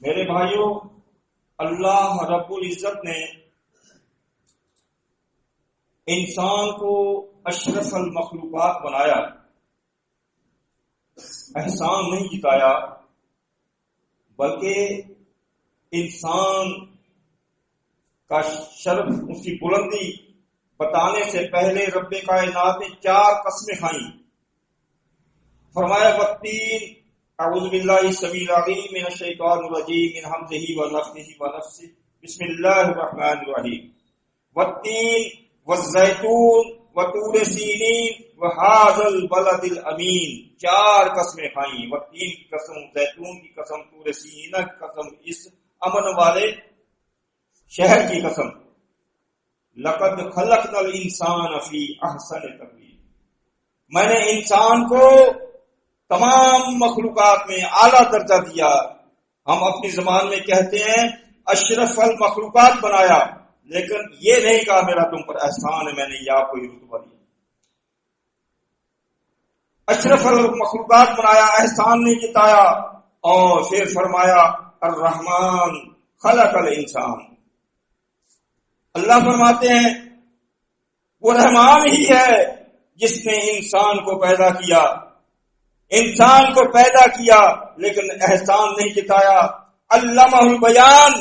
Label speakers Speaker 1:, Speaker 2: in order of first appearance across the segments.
Speaker 1: میرے بھائیوں، اللہ رب العزت نے انسان کو اشرف المخلوقات بنایا، احسان نہیں جتایا، بلکہ انسان کا شرف، اس کی بلندی بتانے سے پہلے رب کائنات نے 4 قسمیں کھائیں۔ فرمایا والتین، اعوذ باللہ السمیع العلیم من الشیطان الرجیم من حمزہ ونفخہ ونفثہ، بسم اللہ الرحمن الرحیم، والتین والزیتون وطور سینین وہذا البلد الامین، 4 قسمیں کھائیں، والتین کی قسم، زیتون کی قسم، طور سینین کی قسم، اس امن والے شہر کی قسم۔ لقد خلقنا الانسان فی احسن تقویم، میں نے انسان کو تمام مخلوقات میں اعلیٰ درجہ دیا۔ ہم اپنی زبان میں کہتے ہیں اشرف المخلوقات بنایا، لیکن یہ نہیں کہا میرا تم پر احسان ہے، میں نے یہ آپ کو یہ رتبہ دیا۔ اشرف المخلوقات بنایا، احسان نہیں جتایا، اور پھر فرمایا الرحمن خلق الانسان، اللہ فرماتے ہیں وہ رحمان ہی ہے جس نے انسان کو پیدا کیا، انسان کو پیدا کیا لیکن احسان نہیں جتایا۔ علمہ البیان،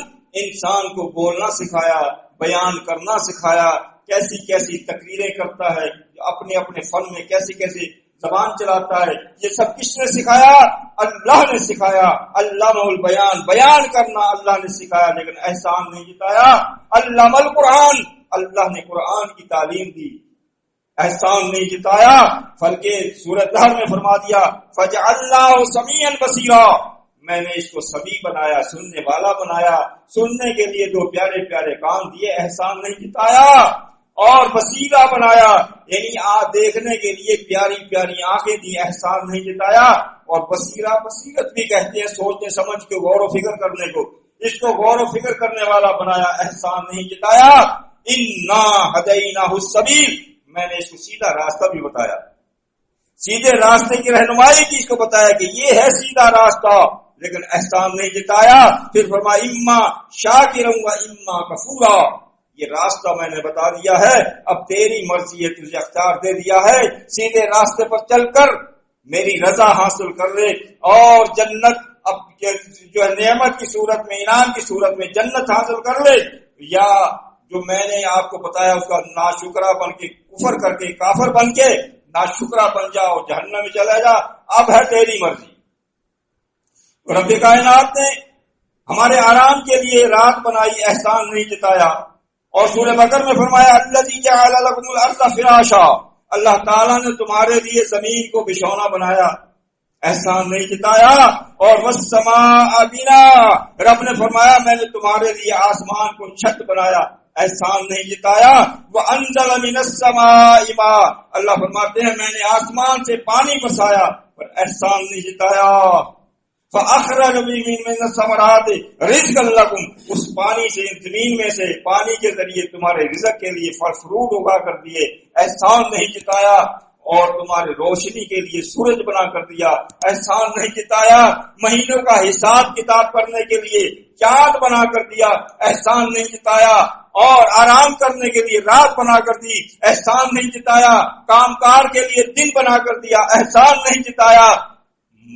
Speaker 1: انسان کو بولنا سکھایا، بیان کرنا سکھایا، کیسی کیسی تقریریں کرتا ہے، اپنے اپنے فن میں کیسی کیسی زبان چلاتا ہے، یہ سب کس نے سکھایا؟ اللہ نے سکھایا۔ علمہ البیان، بیان کرنا اللہ نے سکھایا لیکن احسان نہیں جتایا۔ علم القرآن، اللہ نے قرآن کی تعلیم دی، احسان نہیں جتایا، بلکہ سورۃ دہر میں فرما دیا فجعلناہ سمیعا بصیرا، میں نے اس کو سمیع بنایا، سننے والا بنایا، سننے کے لیے 2 پیارے پیارے کان دیے، احسان نہیں جتایا، اور بصیرہ بنایا، یعنی دیکھنے کے لیے پیاری پیاری آنکھیں دی، احسان نہیں جتایا۔ اور بصیرہ، بصیرت بھی کہتے ہیں سوچنے سمجھ کے غور و فکر کرنے کو، اس کو غور و فکر کرنے والا بنایا، احسان نہیں جتایا۔ انا ہدیناہ السبیل، میں نے اس کو سیدھا راستہ بھی بتایا، سیدھے راستے کی رہنمائی کی، اس کو بتایا کہ یہ ہے سیدھا راستہ، لیکن احسان نہیں جتایا۔ پھر فرمایا اما شاکرا و اما کفورا، یہ راستہ میں نے بتا دیا ہے، اب تیری مرضی ہے، تجھے اختیار دے دیا ہے، سیدھے راستے پر چل کر میری رضا حاصل کر لے، اور جنت اب جو ہے نعمت کی صورت میں، انعام کی صورت میں جنت حاصل کر لے، یا جو میں نے آپ کو بتایا اس کا ناشکرا بن کے، کفر کر کے، کافر بن کے ناشکرا بن جاؤ، جہنم میں چلا جا، اب ہے تیری مرضی۔ رب کائنات نے ہمارے آرام کے لیے رات بنائی، احسان نہیں جتایا۔ اور سورہ بقرہ میں فرمایا الذی جعل لکم الارض فراشا، اللہ تعالیٰ نے تمہارے لیے زمین کو بچھونا بنایا، احسان نہیں جتایا۔ اور والسماء بنا، رب نے فرمایا میں نے تمہارے لیے آسمان کو چھت بنایا، احسان نہیں جتایا۔ وانزل من السماء ماء، اللہ فرماتے ہیں میں نے آسمان سے پانی برسایا، پر احسان نہیں جتایا۔ فَأَخْرَجَ بِهِ مِنَ الثَّمَرَاتِ رِزْقًا لَكُمْ، اس پانی سے، زمین میں سے پانی کے ذریعے تمہارے رزق کے لیے پھل فروٹ اگا کر دیے، احسان نہیں جتایا۔ اور تمہارے روشنی کے لیے سورج بنا کر دیا، احسان نہیں جتایا۔ مہینوں کا حساب کتاب کرنے کے لیے چاند بنا کر دیا، احسان نہیں جتایا۔ اور آرام کرنے کے لیے رات بنا کر دی، احسان نہیں جتایا۔ کام کار کے لیے دن بنا کر دیا، احسان نہیں جتایا۔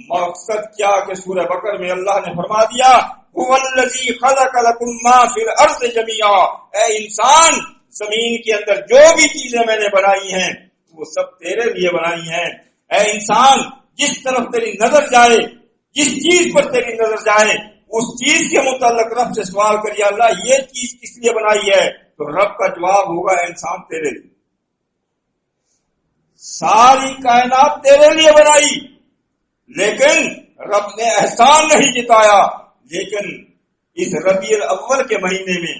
Speaker 1: مقصد کیا کہ سورہ بقرہ میں اللہ نے فرما دیا هو الذی خلق لکم ما فی الارض جميعا، اے انسان زمین کے اندر جو بھی چیزیں میں نے بنائی ہیں وہ سب تیرے لیے بنائی ہیں۔ اے انسان جس طرف تیری نظر جائے، جس چیز پر تیری نظر جائے، اس چیز کے متعلق رب سے سوال کریے اللہ یہ چیز کس لیے بنائی ہے، تو رب کا جواب ہوگا انسان تیرے لیے، ساری کائنات تیرے لیے بنائی، لیکن رب نے احسان نہیں جتایا۔ لیکن اس ربیع الاول کے مہینے میں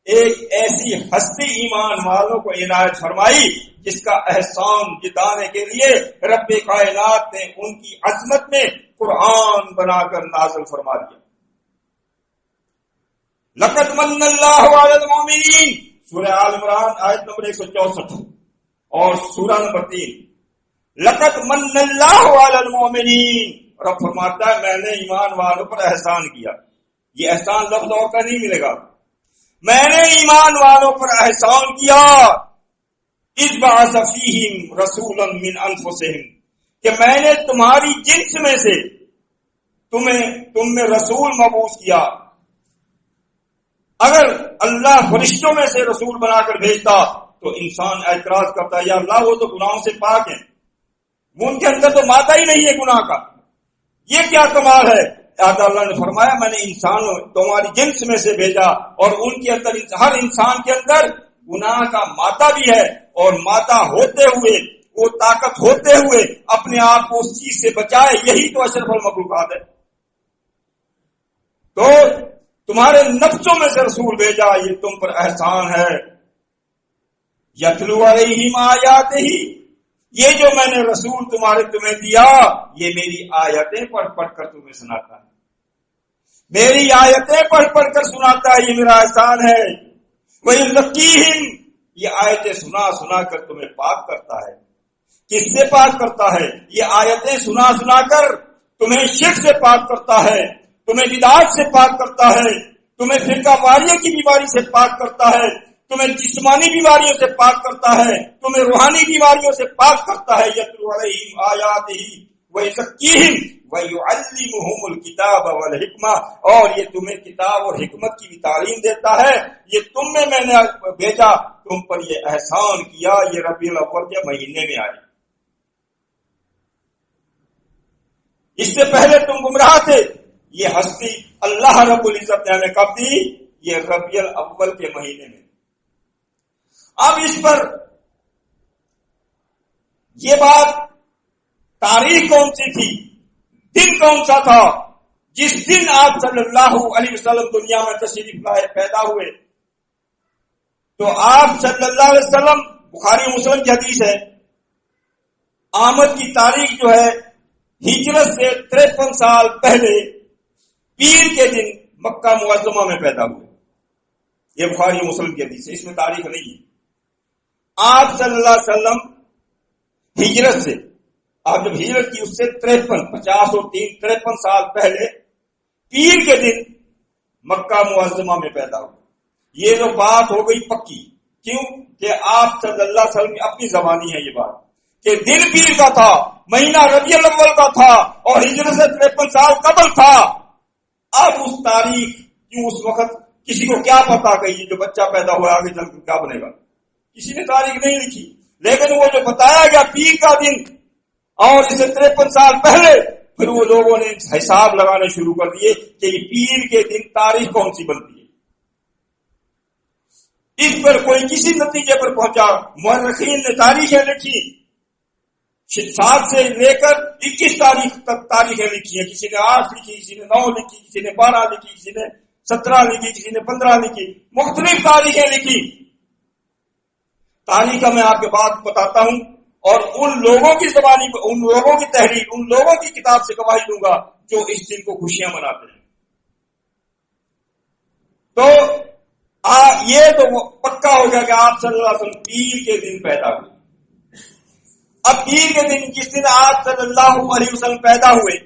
Speaker 1: ایک ایسی ہستی ایمان والوں کو عنایت فرمائی جس کا احسان جتانے کے لیے رب کائنات نے ان کی عظمت میں قرآن بنا کر نازل فرما دیا۔ لقد من اللہ علی المؤمنین، سورہ آل عمران آیت نمبر 164 اور سورہ نمبر 3، لقد من اللہ علی المؤمنین، رب فرماتا ہے میں نے ایمان والوں پر احسان کیا، یہ احسان لفظ اور کا نہیں ملے گا. میں نے ایمان والوں پر احسان کیا اذ بعث فیہم رسولا من انفسہم کہ میں نے تمہاری جنس میں سے تم میں رسول مبعوث کیا. اگر اللہ فرشتوں میں سے رسول بنا کر بھیجتا تو انسان اعتراض کرتا یا اللہ وہ تو گناہوں سے پاک ہیں, وہ ان کے اندر تو مادہ ہی نہیں ہے گناہ کا, یہ کیا کمال ہے. اللہ نے فرمایا میں نے انسانوں تمہاری جنس میں سے بھیجا اور ان کے اندر ہر انسان کے اندر گناہ کا مادہ بھی ہے, اور مادہ ہوتے ہوئے وہ طاقت ہوتے ہوئے اپنے آپ کو اس چیز سے بچائے, یہی تو اشرف المخلوقات ہے. تو تمہارے نفسوں میں سے رسول بھیجا, یہ تم پر احسان ہے. یتلو علیہم آیاتہ, یہ جو میں نے رسول تمہیں دیا یہ میری آیتیں پڑھ پڑھ کر تمہیں سناتا ہے, میری آیتیں پڑھ پڑھ کر سناتا ہے, یہ میرا احسان ہے. وَيُزَكِّيهِمْ, یہ آیتیں سنا سنا کر تمہیں پاک کرتا ہے. کس سے پاک کرتا ہے؟ یہ آیتیں سنا سنا کر تمہیں شرک سے پاک کرتا ہے, تمہیں بدعات سے پاک کرتا ہے, تمہیں فرقہ واریت کی بیماری سے پاک کرتا ہے, تمہیں جسمانی بیماریوں سے پاک کرتا ہے, تمہیں روحانی بیماریوں سے پاک کرتا ہے. یتلو علیہم آیاتہ ویزکیہم ویعلمہم الکتاب والحکمہ, اور یہ تمہیں کتاب اور حکمت کی بھی تعلیم دیتا ہے. یہ تم میں نے بھیجا, تم پر یہ احسان کیا. یہ ربیع الاول کے مہینے میں آئی, اس سے پہلے تم گمراہ تھے. یہ ہستی اللہ رب العزت نے ہمیں کب دی؟ یہ ربیع الاول کے مہینے میں. اب اس پر یہ بات تاریخ کون سی تھی, دن کون سا تھا جس دن آپ صلی اللہ علیہ وسلم دنیا میں تشریف لائے, پیدا ہوئے. تو آپ صلی اللہ علیہ وسلم, بخاری مسلم کی حدیث ہے, آمد کی تاریخ جو ہے ہجرت سے 53 سال پہلے پیر کے دن مکہ معظمہ میں پیدا ہوئے. یہ بخاری مسلم کی حدیث ہے, اس میں تاریخ نہیں ہے. آپ صلی اللہ علیہ وسلم ہجرت سے, آپ جب ہجرت کی اس سے 50 اور 53 سال پہلے پیر کے دن مکہ معظمہ میں پیدا ہوئے. یہ جو بات ہو گئی پکی, کیوں کہ آپ صلی اللہ علیہ وسلم کی اپنی زبانی ہے یہ بات کہ دن پیر کا تھا, مہینہ ربیع الاول کا تھا, اور ہجرت سے 53 سال قبل تھا. اب اس تاریخ کیوں, اس وقت کسی کو کیا پتا کہ یہ جو بچہ پیدا ہوا آگے چل کر کیا بنے گا, کسی نے تاریخ نہیں لکھی. لیکن وہ جو بتایا گیا پیر کا دن اور اسے 53 سال پہلے, پھر وہ لوگوں نے حساب لگانے شروع کر دیے کہ یہ پیر کے دن تاریخ کون سی بنتی ہے. اس پر کوئی کسی نتیجے پر پہنچا. مورخین نے تاریخیں لکھی, 7 سے لے کر 21 تاریخ تک تاریخیں لکھی ہیں. کسی نے 8 لکھی, کسی نے 9 لکھی, کسی نے 12 لکھی, کسی نے 17 لکھی, کسی نے 15 لکھی, مختلف تاریخیں لکھی. تاریخ کا میں آپ کے بات بتاتا ہوں, اور ان لوگوں کی زبانی, ان لوگوں کی تحریر, ان لوگوں کی کتاب سے گواہی دوں گا جو اس دن کو خوشیاں مناتے ہیں. تو یہ تو پکا ہو گیا کہ آپ صلی اللہ علیہ وسلم پیر کے دن پیدا ہوئے. اب پیر کے دن جس دن آپ صلی اللہ علیہ وسلم پیدا ہوئے,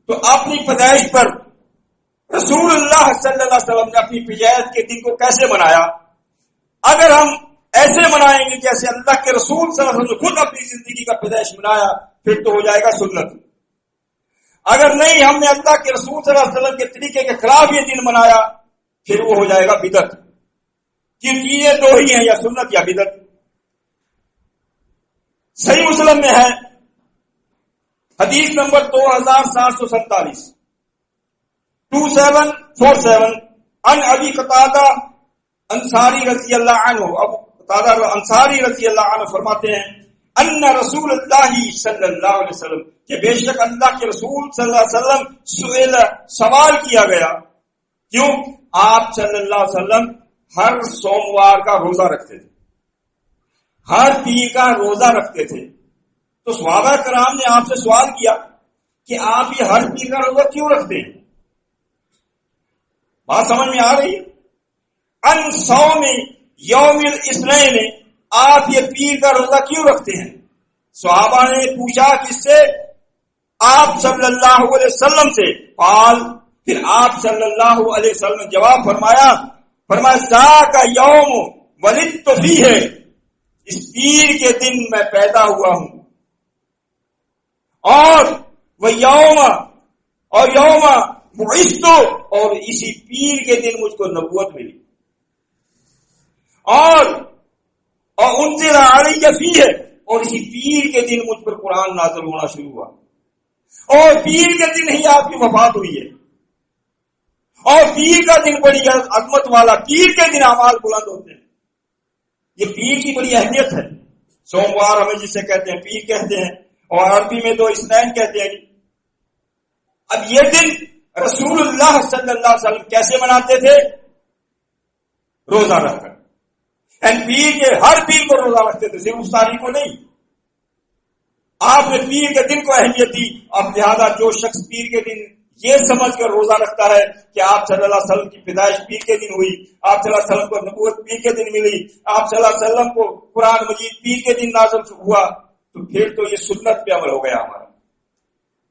Speaker 1: تو اپنی پیدائش پر رسول اللہ صلی اللہ علیہ وسلم نے اپنی پیدائش کے دن کو کیسے منایا؟ اگر ہم ایسے منائیں گے جیسے اللہ کے رسول صلی اللہ علیہ وسلم نے خود اپنی زندگی کا پیدائش منایا, پھر تو ہو جائے گا سنت. اگر نہیں, ہم نے اللہ کے رسول صلی اللہ علیہ وسلم کے طریقے کے خلاف یہ دن منایا, پھر وہ ہو جائے گا بدعت. کیونکہ یہ دو ہی ہیں, یا سنت یا بدعت. صحیح مسلم میں ہے حدیث نمبر 2747 2747 ان ابی قتادہ انصاری رضی اللہ عنہ, ابو قتادہ انصاری رضی اللہ عنہ فرماتے ہیں ان رسول اللہ صلی اللہ علیہ وسلم, کہ بے شک اللہ کے رسول صلی اللہ علیہ وسلم سوال کیا گیا. کیوں؟ آپ صلی اللہ علیہ وسلم ہر سوموار کا روزہ رکھتے تھے, ہر پیر کا روزہ رکھتے تھے. تو صحابہ کرام نے آپ سے سوال کیا کہ آپ یہ ہر پیر کا روزہ کیوں رکھتے ہیں؟ بات سمجھ میں آ رہی ہے؟ ان صوم یوم الاثنین, آپ یہ پیر کا روزہ کیوں رکھتے ہیں؟ صحابہ نے پوچھا کس سے؟ آپ صلی اللہ علیہ وسلم سے. قال, پھر آپ صلی اللہ علیہ وسلم نے جواب فرمایا ذاک یوم ولدت فیہ، اس پیر کے دن میں پیدا ہوا ہوں، اور وہ یوم بعثت، اور اسی پیر کے دن مجھ کو نبوت ملی، اور انزل علی فیہ، اور اسی پیر کے دن مجھ پر قرآن نازل ہونا شروع ہوا، اور پیر کے دن ہی آپ کی وفات ہوئی ہے، اور پیر کا دن بڑی عظمت والا، پیر کے دن اعمال بلند ہوتے ہیں، یہ پیر کی بڑی اہمیت ہے۔ سوموار ہمیں جسے کہتے ہیں پیر کہتے ہیں، اور عربی میں تو اثنین کہتے ہیں۔ اب یہ دن رسول اللہ صلی اللہ علیہ وسلم کیسے مناتے تھے؟ روزہ رکھ کر، پیر کے ہر پیر کو روزہ رکھتے تھے، صرف اس تاریخ کو نہیں۔ آپ نے پیر کے دن کو اہمیت دی، اب لہذا جو شخص پیر کے دن یہ سمجھ کر روزہ رکھتا ہے کہ آپ صلی اللہ علیہ وسلم کی پیدائش پیر کے دن ہوئی، آپ صلی اللہ علیہ وسلم کو نبوت پیر کے دن ملی، آپ صلی اللہ علیہ وسلم کو قرآن مجید پیر کے دن نازل ہوا، تو پھر تو یہ سنت پہ عمل ہو گیا ہمارا،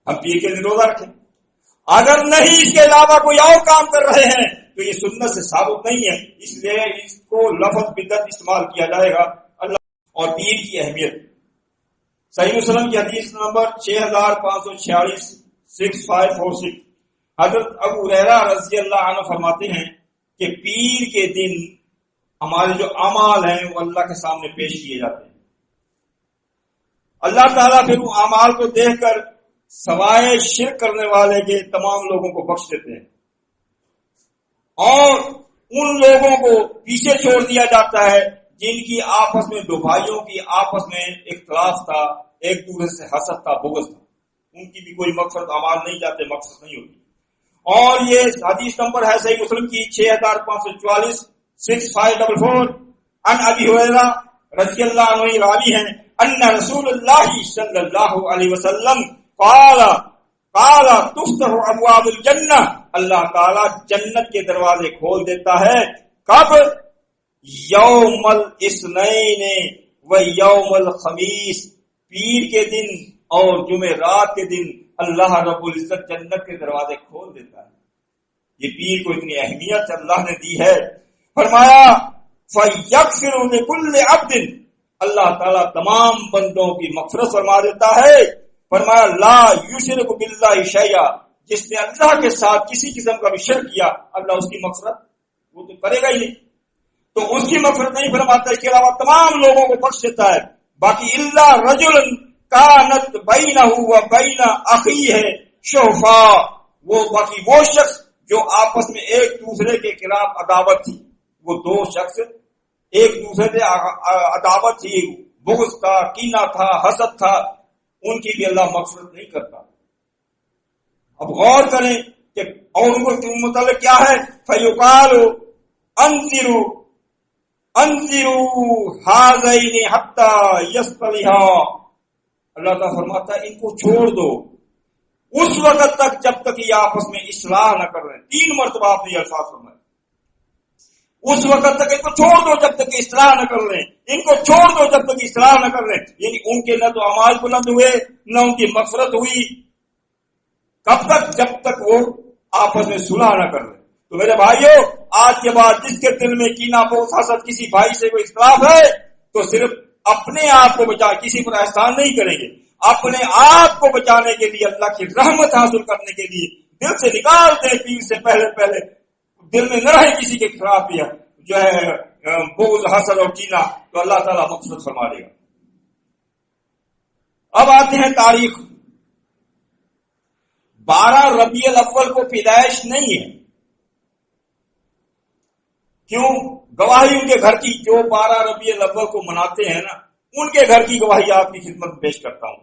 Speaker 1: ہم پیر کے دن روزہ رکھیں۔ اگر نہیں اس کے علاوہ کوئی اور کام کر رہے ہیں تو یہ سنت سے ثابت نہیں ہے، اس لیے اس کو لفظ بدعت استعمال کیا جائے گا۔ اللہ اور پیر کی اہمیت، صحیح مسلم کی حدیث نمبر 6546 6546، حضرت ابو ہریرہ رضی اللہ عنہ فرماتے ہیں کہ پیر کے دن ہمارے جو اعمال ہیں وہ اللہ کے سامنے پیش کیے جاتے ہیں، اللہ تعالیٰ پھر وہ اعمال کو دیکھ کر سوائے شرک کرنے والے کے تمام لوگوں کو بخش دیتے ہیں، اور ان لوگوں کو پیچھے چھوڑ دیا جاتا ہے جن کی آپس میں، دو بھائیوں کی آپس میں اختلاف تھا، ایک دوسرے سے حسد تھا، بغض تھا، ان کی بھی کوئی مقصد اعمال نہیں جاتے، مقصد نہیں ہوتی۔ اور یہ حدیث نمبر ہے صحیح مسلم کی 6544 6544، ان ابی ہریرہ رضی اللہ عنہ راوی ہیں ان رسول اللہ صلی اللہ علیہ وسلم قال تفتح ابواب الجنہ، اللہ تعالیٰ جنت کے دروازے کھول دیتا ہے، کب؟ یوم الاثنین و یوم الخمیس، پیر کے دن اور جمعرات کے دن اللہ رب العزت جنت کے دروازے کھول دیتا ہے۔ یہ پیر کو اتنی اہمیت اللہ نے دی ہے، فرمایا فَيَغْفِرُ لِكُلِّ عَبْدٍ، اللہ تعالیٰ تمام بندوں کی مغفرت فرما دیتا ہے، فرمایا لا یشرک باللہ شیئا، جس نے اللہ کے ساتھ کسی قسم کا بھی شرک کیا اللہ اس کی مغفرت وہ تو کرے گا ہی نہیں، تو اس کی مغفرت نہیں فرماتا، اس کے علاوہ تمام لوگوں کو بخش دیتا ہے۔ باقی الا رجل کانت بینہ و بین اخیہ شحفاء، وہ باقی وہ شخص جو آپس میں ایک دوسرے کے خلاف عداوت تھی، وہ دو شخص ایک دوسرے سے عداوت تھی، بغض تھا، کینہ تھا، حسد تھا، ان کی بھی اللہ مغفرت نہیں کرتا۔ اب غور کریں کہ اور ان کو متعلق کیا ہے، فیقال انذروا هذین حتی یصطلحا، اللہ تعالیٰ فرماتا ہے ان کو چھوڑ دو اس وقت تک جب تک یہ آپس میں اصلاح نہ کر رہے، 3 مرتبہ آپ نے یہ الفاظ فرمائے، اس وقت تک ان کو چھوڑ دو جب تک اصلاح نہ کر رہے، ان کو چھوڑ دو جب تک اصلاح نہ کر رہے، یعنی ان کے نہ تو اعمال بلند ہوئے نہ ان کی مغفرت ہوئی، کب تک؟ جب تک وہ آپس میں صلح نہ کر رہے۔ تو میرے بھائیوں، آج کے بعد جس کے دل میں کینہ بغض حسد کسی بھائی سے کوئی اختلاف ہے تو صرف اپنے آپ کو بچا، کسی پر احسان نہیں کریں گے، اپنے آپ کو بچانے کے لیے، اللہ کی رحمت حاصل کرنے کے لیے دل سے نکال دیں، پیر سے پہلے دل میں نہ رہے کسی کے خلاف بھی جو ہے بغض حسد اور کینہ، تو اللہ تعالیٰ مغفرت فرما دے گا۔ اب آتے ہیں تاریخ، 12 ربیع الاول کو پیدائش نہیں ہے، کیوں؟ گواہی ان کے گھر کی، جو 12 ربیع الاول کو مناتے ہیں نا، ان کے گھر کی گواہی آپ کی خدمت میں پیش کرتا ہوں۔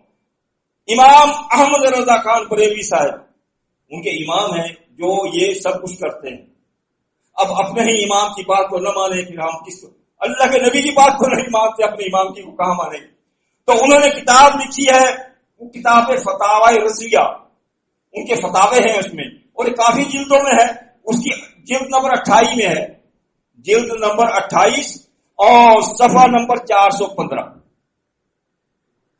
Speaker 1: امام احمد رضا خان بریلوی صاحب ان کے امام ہیں جو یہ سب کچھ کرتے ہیں۔ اب اپنے ہی امام کی بات کو نہ مانے پھر ہم کس کو؟ اللہ کے نبی کی بات کو نہیں مانتے، اپنے امام کی کو کہاں مانیں گے؟ تو انہوں نے کتاب لکھی ہے، وہ کتاب فتاوی رضویہ، ان کے فتاوے ہیں اس میں، اور کافی جلدوں میں ہے، اس کی جلد نمبر 28 میں ہے، جلد نمبر 28 اور صفحہ نمبر 415،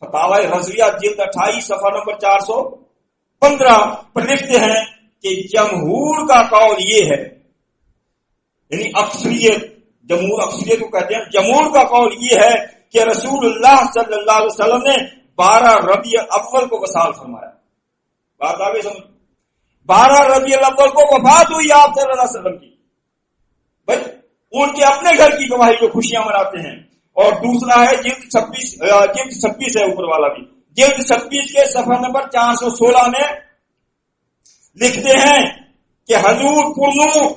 Speaker 1: فتاوی رضویہ جلد 28 صفحہ نمبر 415 پر لکھتے ہیں کہ جمہور کا قول یہ ہے، یعنی اکثریت، جمہور اکثریت کو کہتے ہیں، جمہور کا قول یہ ہے کہ رسول اللہ صلی اللہ علیہ وسلم نے 12 ربیع الاول کو وصال فرمایا. بات آگے سمجھ، 12 ربیع الاول کو وفات ہوئی آپ صلی اللہ علیہ وسلم کی. بھائی ان کے اپنے گھر کی گواہی جو خوشیاں مناتے ہیں. اور دوسرا ہے جلد 26 ہے اوپر والا بھی، جلد 26 کے صفحہ نمبر 416 میں لکھتے ہیں کہ حضور پرنور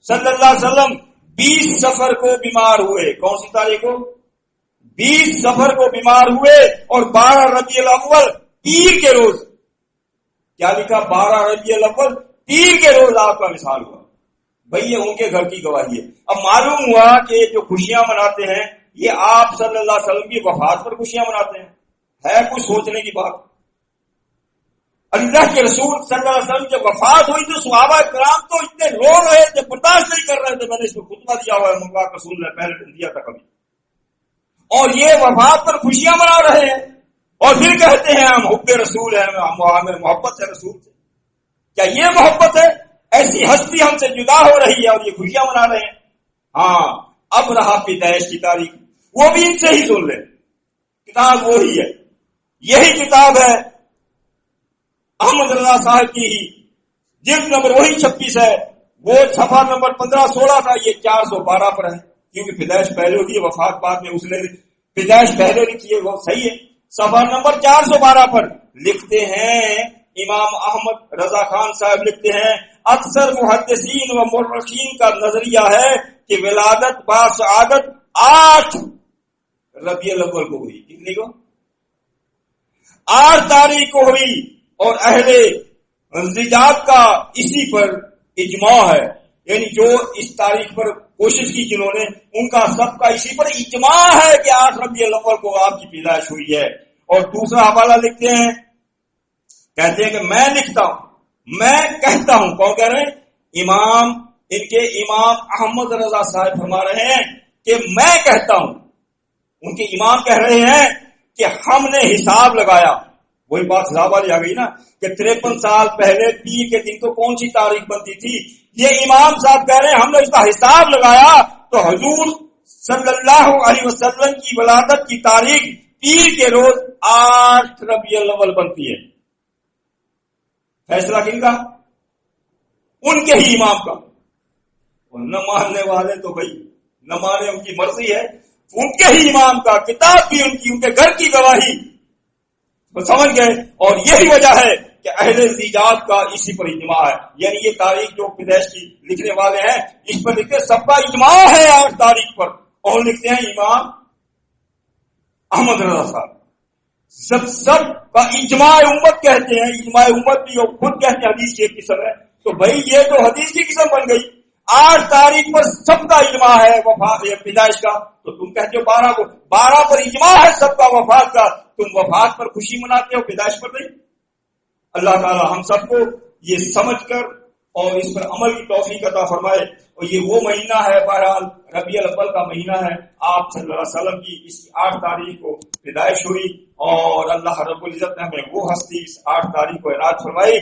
Speaker 1: صلی اللہ علیہ وسلم 20 صفر کو بیمار ہوئے. کون سی تاریخ کو؟ 20 صفر کو بیمار ہوئے اور 12 ربیع الاول پیر کے روز، کیا لکھا؟ 12 ربیع الاول پیر کے روز آپ کا وصال ہوا. بھئی یہ ان کے گھر کی گواہی ہے. اب معلوم ہوا کہ جو خوشیاں مناتے ہیں یہ آپ صلی اللہ علیہ وسلم کی وفات پر خوشیاں مناتے ہیں. ہے کچھ سوچنے کی بات. اللہ کے رسول صلی اللہ علیہ وسلم جب وفات ہوئی تو صحابہ کرام تو اتنے رو رہے تھے، برداشت نہیں کر رہے تھے. میں نے اس کو خطبہ دیا ہوا ہے، مبارک رسول نے پہلے دیا تھا کبھی. اور یہ وفات پر خوشیاں منا رہے ہیں اور پھر کہتے ہیں ہم حب رسول ہیں، ہمیں محبت ہے رسول سے. کیا یہ محبت ہے؟ ایسی ہستی ہم سے جدا ہو رہی ہے اور یہ خوشیاں منا رہے ہیں. ہاں اب رہا پیدائش کی تاریخ، وہ بھی ان سے ہی سن لیں. کتاب وہی ہے، یہی کتاب ہے احمد رضا صاحب کی ہی، جلد نمبر وہی 26 ہے، وہ صفحہ نمبر 1516 تھا، یہ 412 پر ہے. کیونکہ پیدائش پہلے ہوتی ہے، وفات بعد میں، اس نے پیدائش پہلے لکھی ہے، وہ صحیح ہے. صفحہ نمبر 412 پر لکھتے ہیں امام احمد رضا خان صاحب لکھتے ہیں اکثر محدثین و مورخین کا نظریہ ہے کہ ولادت باسعادت 8 ربیع الاول کو ہوئی. کتنی کو؟ 8 تاریخ کو ہوئی. اور اہل زجاج کا اسی پر اجماع ہے، یعنی جو اس تاریخ پر کوشش کی جنہوں نے، ان کا سب کا اسی پر اجماع ہے کہ 8 ربیع الاول کو آپ کی پیدائش ہوئی ہے. اور دوسرا حوالہ لکھتے ہیں، کہتے ہیں کہ میں لکھتا ہوں، میں کہتا ہوں. کون کہہ رہے ہیں؟ ان کے امام احمد رضا صاحب فرما رہے ہیں کہ میں کہتا ہوں. ان کے امام کہہ رہے ہیں کہ ہم نے حساب لگایا. وہی بات حساب والی آ گئی نا کہ 53 سال پہلے پیر کے دن تو کون سی تاریخ بنتی تھی. یہ امام صاحب کہہ رہے ہیں ہم نے اس کا حساب لگایا تو حضور صلی اللہ علیہ وسلم کی ولادت کی تاریخ پیر کے روز 8 ربیع الاول بنتی ہے. فیصلہ کن کا؟ ان کے ہی امام کا. اور نہ ماننے والے تو بھائی نہ مانے، ان کی مرضی ہے. ان کے ہی امام کا، کتاب بھی ان کے گھر کی گواہی. سمجھ گئے؟ اور یہی وجہ ہے کہ اہل زجاج کا اسی پر اجماع ہے. یعنی یہ تاریخ جو پیدائش کی لکھنے والے ہیں اس پر لکھتے سب کا اجماع ہے 8 تاریخ پر. اور لکھتے ہیں امام احمد رضا صاحب. سب کا اجماع امت کہتے ہیں. اجماع امت بھی خود کہتے ہیں حدیث کی ایک قسم ہے. تو بھائی یہ تو حدیث کی قسم بن گئی. 8 تاریخ پر سب کا اجماع ہے وفات پیدائش کا، تو تم کہتے ہو 12 کو. 12 پر اجماع ہے سب کا وفات کا، تم وفات پر خوشی مناتے ہو، پیدائش پر نہیں. اللہ تعالی ہم سب کو یہ سمجھ کر اور اس پر عمل کی توفیق عطا فرمائے. اور یہ وہ مہینہ ہے، بہرحال ربیع الاول کا مہینہ ہے. آپ صلی اللہ علیہ وسلم کی اس 8 تاریخ کو پیدائش ہوئی اور اللہ رب العزت نے ہمیں وہ ہستی اس 8 تاریخ کو عنایت فرمائی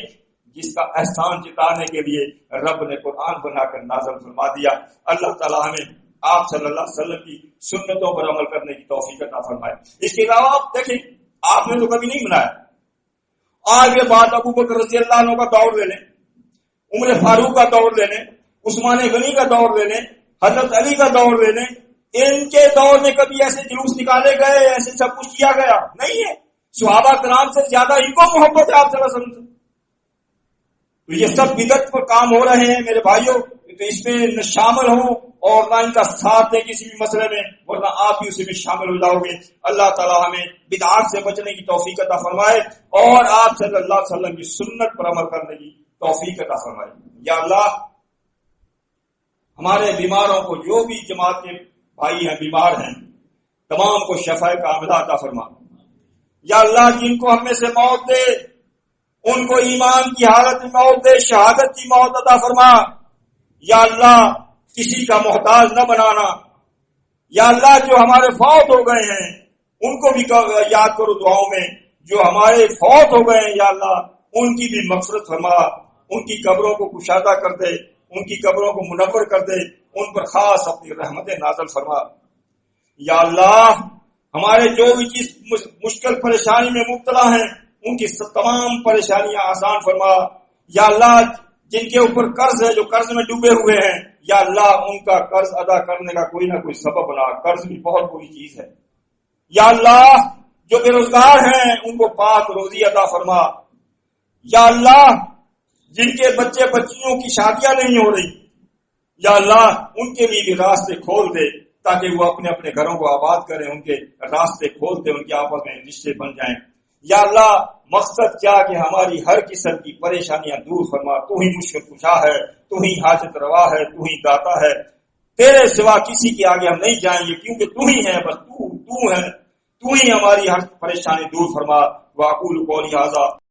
Speaker 1: جس کا احسان جتانے کے لیے رب نے قرآن بنا کر نازل فرما دیا. اللہ تعالی ہمیں آپ صلی اللہ علیہ وسلم کی سنتوں پر عمل کرنے کی توفیق عطا فرمائے. اس کے علاوہ آپ دیکھیں، آپ نے تو کبھی نہیں منایا. آج کے بعد ابو بکر رضی اللہ عنہ کا دور لے لیں، عمر فاروق کا دور لے لیں، عثمان غنی کا دور لے لیں، حضرت علی کا دور لے لیں، ان کے دور میں کبھی ایسے جلوس نکالے گئے، ایسے سب کچھ کیا گیا نہیں ہے. صحابہ کرام سے زیادہ ان کو محبت ہے آپ صلی اللہ علیہ وسلم سے. تو یہ سب بدعت پر کام ہو رہے ہیں میرے بھائیوں، تو اس میں نہ شامل ہوں اور نہ ان کا ساتھ دیں کسی بھی مسئلے میں، ورنہ آپ بھی اسے بھی شامل ہو جاؤ گے. اللہ تعالی ہمیں بدعات سے بچنے کی توفیق عطا فرمائے اور آپ صلی اللہ علیہ وسلم کی سنت پر عمل کرنے کی توفیق عطا فرمائے. یا اللہ ہمارے بیماروں کو، جو بھی جماعت کے بھائی ہیں بیمار ہیں، تمام کو شفا کاملہ عطا فرما. یا اللہ جن کو ہم میں سے موت دے ان کو ایمان کی حالت میں موت دے، شہادت کی موت عطا فرما. یا اللہ کسی کا محتاج نہ بنانا. یا اللہ جو ہمارے فوت ہو گئے ہیں ان کو بھی یاد کرو دعاؤں میں. جو ہمارے فوت ہو گئے ہیں یا اللہ ان کی بھی مغفرت فرما. ان کی قبروں کو کشادہ کر دے، ان کی قبروں کو منور کر دے، ان پر خاص اپنی رحمت نازل فرما۔ یا اللہ ہمارے جو بھی چیز مشکل پریشانی میں مبتلا ہیں ان کی تمام پریشانیاں آسان فرما۔ یا اللہ جن کے اوپر قرض ہے، جو قرض میں ڈوبے ہوئے ہیں، یا اللہ ان کا قرض ادا کرنے کا کوئی نہ کوئی سبب بنا۔ قرض بھی بہت بری چیز ہے۔ یا اللہ جو بے روزگار ہیں ان کو پاک روزی عطا فرما۔ یا اللہ جن کے بچے بچیوں کی شادیاں نہیں ہو رہی، یا اللہ ان کے لیے بھی راستے کھول دے تاکہ وہ اپنے اپنے گھروں کو آباد کریں، ان کے راستے کھول دے، ان کے آپس میں رشتے بن جائیں۔ یا اللہ مقصد کیا کہ ہماری ہر قسم کی پریشانیاں دور فرما۔ تو ہی مشکل کشا ہے، تو ہی حاجت روا ہے، تو ہی داتا ہے، تیرے سوا کسی کے آگے ہم نہیں جائیں گے کیونکہ تو ہی ہے، بس تو ہے، تو ہی ہماری ہر پریشانی دور فرما۔ واقول قولی ھذا